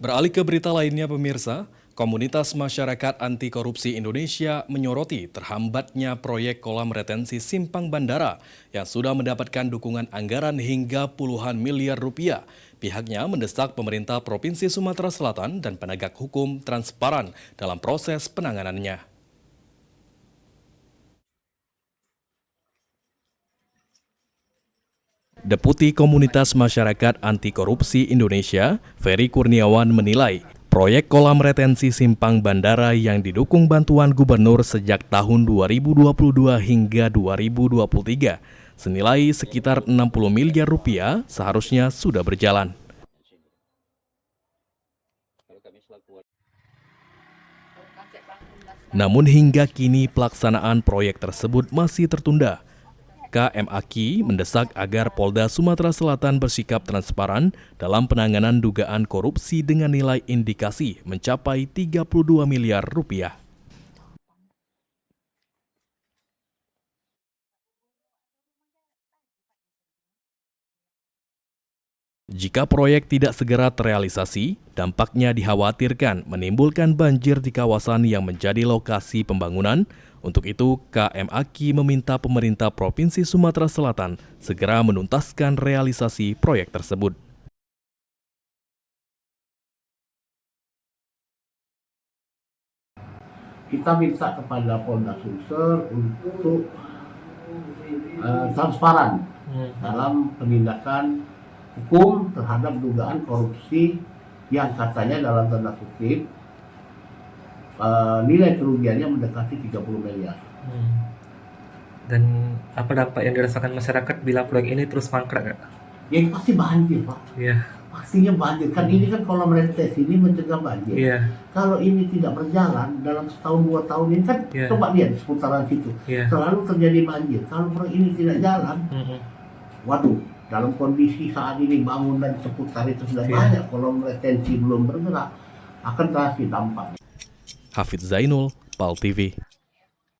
Beralih ke berita lainnya pemirsa, komunitas masyarakat anti korupsi Indonesia menyoroti terhambatnya proyek kolam retensi Simpang Bandara yang sudah mendapatkan dukungan anggaran hingga puluhan miliar rupiah. Pihaknya mendesak pemerintah Provinsi Sumatera Selatan dan penegak hukum transparan dalam proses penanganannya. Deputi Komunitas Masyarakat Anti Korupsi Indonesia, Ferry Kurniawan menilai, proyek kolam retensi Simpang Bandara yang didukung bantuan gubernur sejak tahun 2022 hingga 2023 senilai sekitar 60 miliar rupiah seharusnya sudah berjalan. Namun hingga kini pelaksanaan proyek tersebut masih tertunda. KMAK mendesak agar Polda Sumatera Selatan bersikap transparan dalam penanganan dugaan korupsi dengan nilai indikasi mencapai 32 miliar rupiah. Jika proyek tidak segera terrealisasi, dampaknya dikhawatirkan menimbulkan banjir di kawasan yang menjadi lokasi pembangunan. Untuk itu, KMAK meminta pemerintah Provinsi Sumatera Selatan segera menuntaskan realisasi proyek tersebut. Kita minta kepada Polda Sulsel untuk transparan dalam penindakan hukum terhadap dugaan korupsi yang katanya dalam tanda kutip nilai kerugiannya mendekati 30 miliar. Dan apa dampak yang dirasakan masyarakat bila proyek ini terus mangkrak? Ya pasti banjir, Pak. Iya. Pastinya banjir. Kan ini kan kolam retensi ini mencegah banjir. Iya. Kalau ini tidak berjalan dalam setahun 2 tahun ini kan coba lihat di seputaran situ. Selalu terjadi banjir. Kalau proyek ini tidak jalan, waduh, dalam kondisi saat ini bangun dan seputar itu sudah banyak kolam retensi belum bergerak, akan terasa dampaknya. Hafidz Zainul, PAL TV.